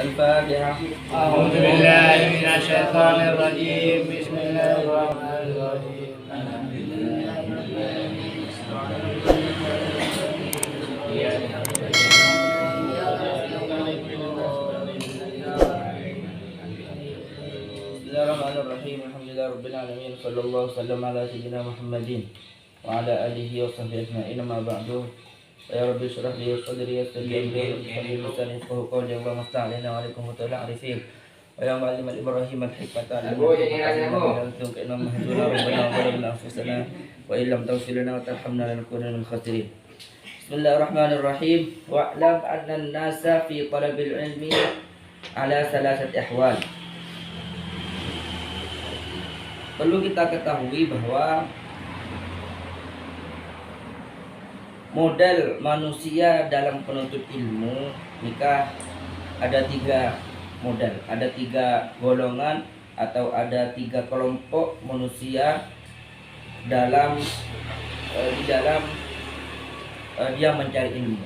Al-Fatihah. A'udzu billahi minasyaitonir rajim. Bismillahirrahmanirrahim. Bismillahirrahmanirrahim. Alhamdulillahirabbil alamin. Sallallahu wasallam ala sayyidina Muhammadin wa ala alihi wa sahbihi ajma'in. Ma ba'du. Ya Rabbi syrah li sadri yassir li amri wahlul 'uqdatam min lisani qawli. Allahumma sta'in wa alaikum wa ta'ala arifin. Wa ya mu'allim al-Ibrahim al-hikmata al-'ilm ka inna mahjuna rabbana wa rabbana anfusana wa illam taghfir lana wa tarhamna lanakunanna minal khasirin. Bismillahirrahmanirrahim. Wa'lam anna an-nasa fi talabil 'ilmi ala salasati ahwal. Perlu kita ketahui bahwa model manusia dalam penuntut ilmu nikah ada 3 model, ada 3 golongan atau ada 3 kelompok manusia dalam dia mencari ilmu.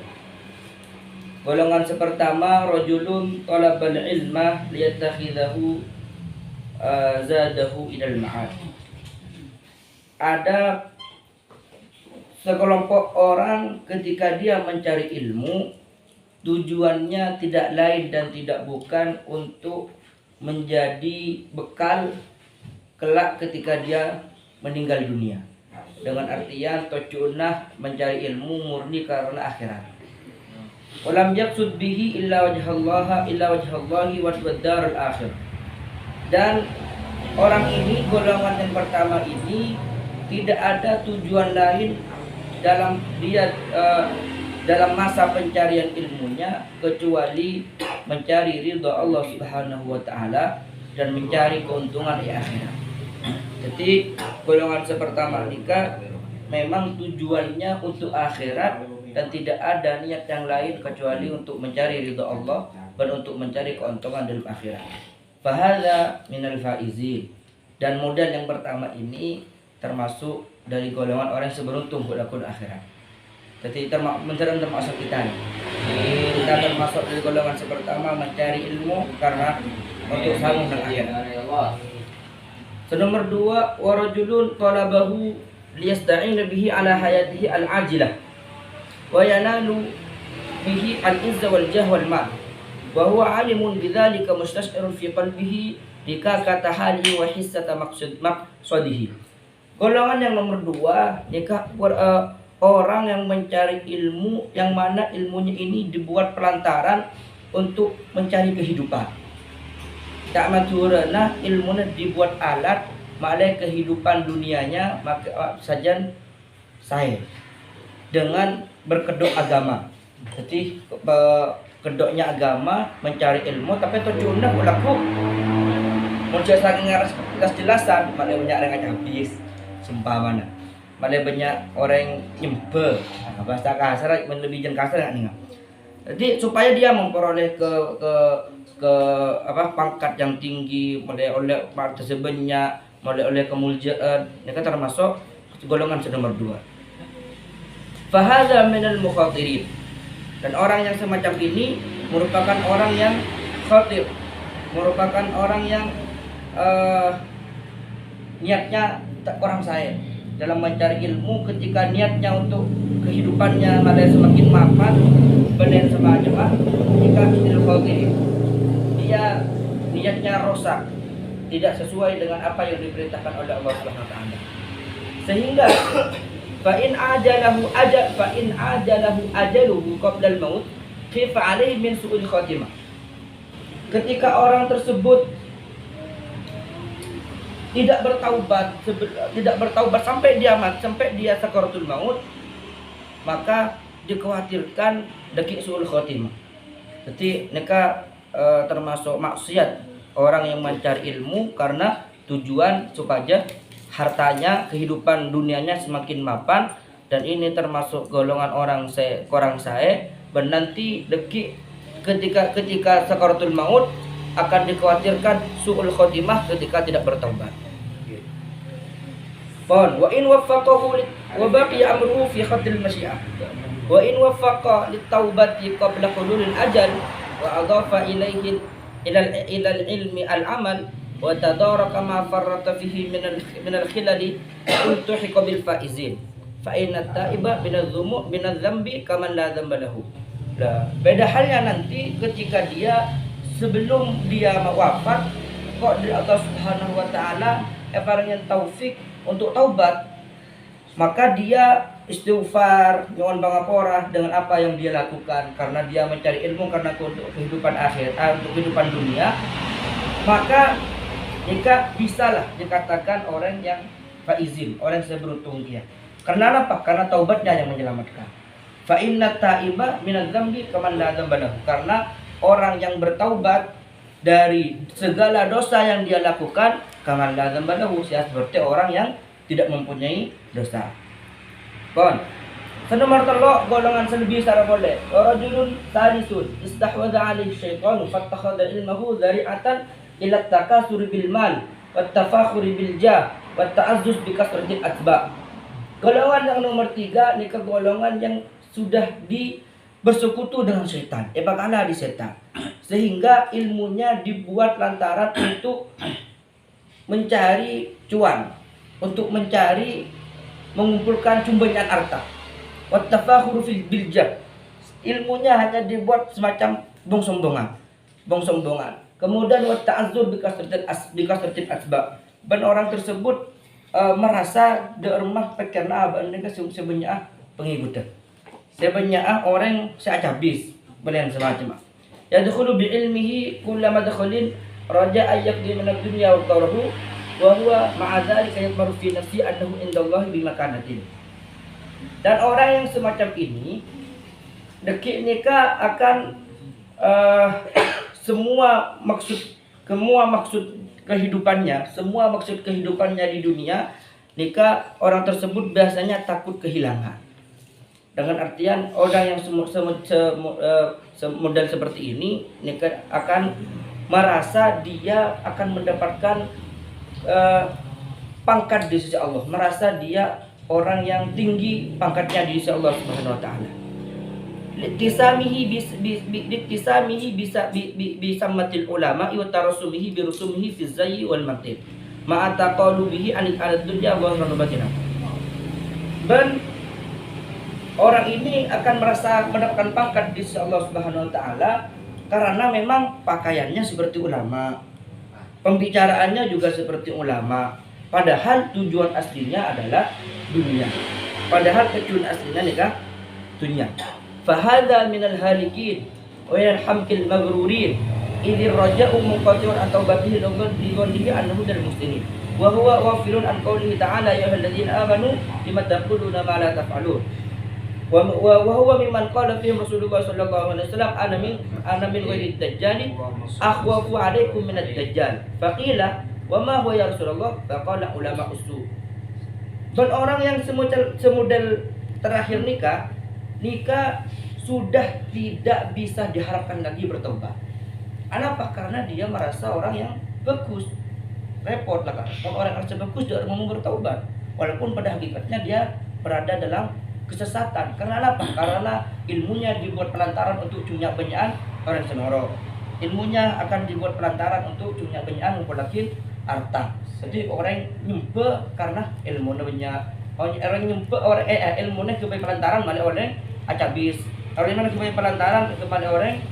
Golongan pertama, rajulun talabal ilma liyatakhidahu zadahu ilal ma'ad. Ada sekelompok orang ketika dia mencari ilmu, tujuannya tidak lain dan tidak bukan untuk menjadi bekal kelak ketika dia meninggal dunia. Dengan artian tujuannya mencari ilmu murni karena akhirat. Walam yaqsud bihi illa wajhallahi wa ad-darul akhir. Dan orang ini, golongan yang pertama ini, tidak ada tujuan lain dalam masa pencarian ilmunya kecuali mencari ridha Allah Subhanahu wa taala dan mencari keuntungan di akhirat. Jadi golongan pertama nikah memang tujuannya untuk akhirat dan tidak ada niat yang lain kecuali untuk mencari ridha Allah dan untuk mencari keuntungan dalam akhirat. Fahadza minal faizin. Dan model yang pertama ini termasuk dari golongan orang yang seberuntung pada akhirat. Jadi termasuk kita nih. Kita termasuk dari golongan pertama mencari ilmu karena untuk sambung dengan akhirat. Nomor 2, warajulun talabahu liyasta'ina bihi ala hayatihi al-ajilah wa yanalu bihi al-izza wal jah wal mal. Wa huwa alimun bidzalika mustash'irun fi qalbihi likakata hali wa hissata maqsadihi. Golongan yang nomor 2 nikah orang yang mencari ilmu yang mana ilmunya ini dibuat pelantaran untuk mencari kehidupan. Tak maturana ilmunya dibuat alat malah kehidupan dunianya maka saja saya dengan berkedok agama. Jadi kedoknya agama mencari ilmu tapi tujuannya pulaku muncul saking jelas-jelasan malah banyak orang habis seumpamana malah banyak orang nyempe bahasa kasar lebih jen kasar enggak nih. Jadi supaya dia memperoleh ke pangkat yang tinggi, oleh partai sebanyak, oleh kemuliaan, mereka termasuk golongan nomor 2. Fahadza minal mukhatirin. Dan orang yang semacam ini merupakan orang yang khatir, merupakan orang yang niatnya kurang saya dalam mencari ilmu ketika niatnya untuk kehidupannya malah semakin mapan benar semacam jika tidak khatir dia niatnya rusak tidak sesuai dengan apa yang diperintahkan oleh Allah Subhanahu wa taala sehingga fa in ajalahu ajaluhu qabla al-maut khifa alaihi min su'il khatimah. Ketika orang tersebut tidak bertaubat sampai dia mati, sampai dia sakaratul maut, maka dikhawatirkan dekik su'ul khatimah. Jadi mereka termasuk maksiat orang yang mencari ilmu karena tujuan supaya hartanya, kehidupan dunianya semakin mapan, dan ini termasuk golongan orang saya nanti dekik ketika sakaratul maut akan dikhawatirkan su'ul khatimah ketika tidak bertaubat. Wa in waffaqahu wa baqiya amruhu fi khatil masyiah. Wa in waffaqa lit taubati qabla hululil ajal wa adhafa ilaihi ila al-ilmi al-amal wa tadaraka ma farrata fihi min al-khilali ultuhiqa bil faizin fa inna taiba min adh-dhanbi kaman la dhanba lahu. Nah, beda halnya nanti ketika dia sebelum dia wafat kok dari Allah Subhanahu wa taala yang taufik untuk taubat, maka dia istighfar, nyuwun pangapura dengan apa yang dia lakukan karena dia mencari ilmu karena untuk kehidupan akhirat, untuk kehidupan dunia, maka jika bisalah dikatakan orang yang faizin, orang yang seberuntung dia. Karena apa? Karena taubatnya yang menyelamatkan. Fa inna taiba minadz-dzambi kaman la dzamba lahu. Karena orang yang bertaubat dari segala dosa yang dia lakukan, kaman la dzamba lahu, seperti orang yang tidak mempunyai dosa. Kon. Senomor telo golongan selebih secara boleh. Rajulun salisun istahwadha 'alaihi syaitanu fattakhadha ilmahu dzari'atan ila takasur bil mal wat tafakhuri bil jah wat ta'azzuz bi kasratil atba'. Golongan yang nomor 3 ini golongan yang sudah bersekutu dengan setan. Bagaimana di setan? Sehingga ilmunya dibuat lantaran untuk mencari cuan, untuk mencari mengumpulkan cumbangan harta. Wat tafakhuru fil biljah. Ilmunya hanya dibuat semacam bong-sombongan. Kemudian wat ta'azzur bi kasratil asbab. Dan orang tersebut merasa di rumah pekerna mereka sebenarnya pengikutan. Sebenarnya orang seacabis belian semacam. Yadkhulu bi ilmihi kullama dakhalin raja ayyaqdi min ad-dunya wa tawrahu wa huwa ma'a dzalika yatmaru fi nafsi annahu indallahi bi makanatin. Dan orang yang semacam ini dekik nikah akan semua maksud kehidupannya di dunia, nikah orang tersebut biasanya takut kehilangan. Dengan artian orang yang model seperti ini nikah akan merasa dia akan mendapatkan pangkat di sisi Allah, merasa dia orang yang tinggi pangkatnya di sisi Allah Subhanahu wa taala. Litisamihi bisammatil ulama wa tarasumihi birusumihi fi zayyi wal maktib ma taqalu bihi an ad-dunya wa batina. Dan orang ini akan merasa mendapatkan pangkat di sisi Allah Subhanahu wa taala karena memang pakaiannya seperti ulama, pembicaraannya juga seperti ulama, padahal tujuan aslinya adalah dunia. Padahal tujuan aslinya nikah dunia. Fahadha minal halikin wa yarhamkil maghrurin idhir raja'u muqatirun an taubatihi liqawlihi annahu dal muslimin wa huwa wafirun an qawlihi ta'ala ya ayyuhalladzina amanu lima taquluna ma la taf'alun wa huwa mimman qala fihi Rasulullah sallallahu alaihi wasallam ana min ghairi dajjal akhwafu alaikum minad dajjal faqila wa ma huwa ya Rasulullah faqala ulama usul. Dan orang yang semodel terakhir nikah sudah tidak bisa diharapkan lagi bertobat. Kenapa? Karena dia merasa orang yang bagus. Repot lah kan. Orang yang bagus tidak mau bertobat. Walaupun pada hakikatnya dia berada dalam kesesatan. Karena apa? Karena ilmunya dibuat pelantaran untuk cunyak benyaan orang senoro. Ilmunya akan dibuat pelantaran untuk cunyak benyaan ngumpulakin harta. Jadi orang nyumpe karena ilmunya banyak. Orang nyumpe ilmunya kebaik pelantaran malah orang acabis. Orang mana kebaik pelantaran kepada orang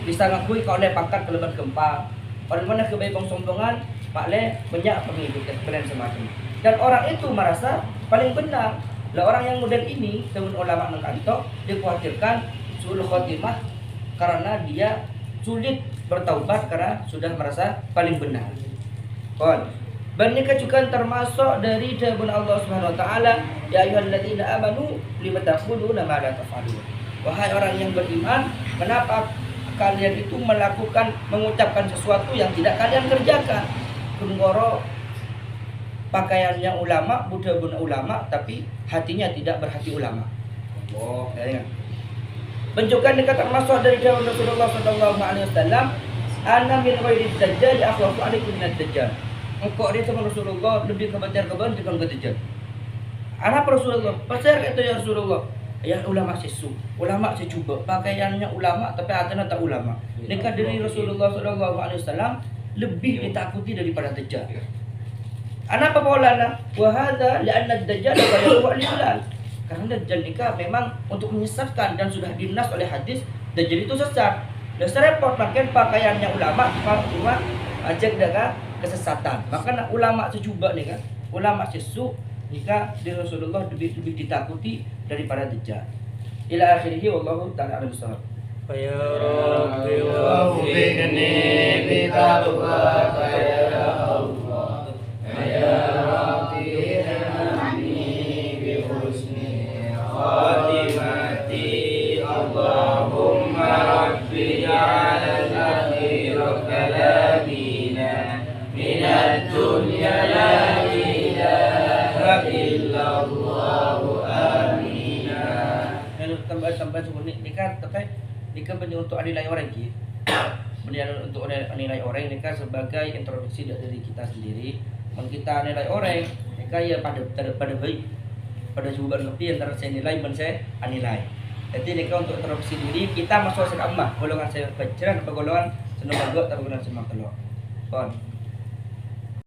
bisa ngakui kalau ada pangkat kelebat gempa. Orang mana kebaik sombongan malah banyak pengikut dan semacam. Dan orang itu merasa paling benar. Lah orang yang model ini teman ulama mengkantok dikhawatirkan sulh khotimah karena dia sulit bertaubat karena sudah merasa paling benar. Dan nikah juga termasuk dari firman Allah Subhanahu wa taala, ya ayyuhalladzina amanu lima taquluna ma la taf'alun. Wahai orang yang beriman, kenapa kalian itu mengucapkan sesuatu yang tidak kalian kerjakan? Kunggoro pakaiannya ulama, budaya ulama, tapi hatinya tidak berhati ulama. Ya. Bentukan nikah termasuk dari firman Rasulullah sallallahu alaihi wasallam, ana min ghairi dajjal akhwafu alaikum minad dajjal. Engkau dia sama Rasulullah lebih kebacar dibanding dajjal. Anak Rasulullah, pasal kata ya Rasulullah, ya ulama sesu, ulama secuba, pakaiannya ulama tapi hatinya tak ulama. Nikah dari Rasulullah SAW lebih ditakuti daripada Dajjal. Kenapa Maulana? Wa hadza li'anna ad-dajjal ghayru al-hilal. Karena Dajjal nikah memang untuk menyesatkan dan sudah dinas oleh hadis Dajjal itu sesat. Dan serepot makin pakaiannya ulama cuma ajak dengan kesesatan. Maka ulama secuba nih kan, ulama sesu nikah di Rasulullah lebih ditakuti daripada Dajjal. Ila akhirih wallahu ta'ala alam bissawab. Ya Rabbi waffiqni bitaqwaka ya Allah. Ya Rabbi hamni bi husni khatimati. Allahumma Rabbi ja'al al-akhira kalamina minad dunya la ilaha illallah amina. Tambah nikah tapi nikah untuk nilai orang gitu. Untuk nilai orang nikah sebagai introduksi dari kita sendiri. Kalau kita nilai orang nikah ya pada baik, pada juga ngerti antara saya nilai dan saya nilai. Jadi nikah untuk introduksi diri kita masuk asal amma golongan saya pacaran atau golongan senang atau golongan senang telur.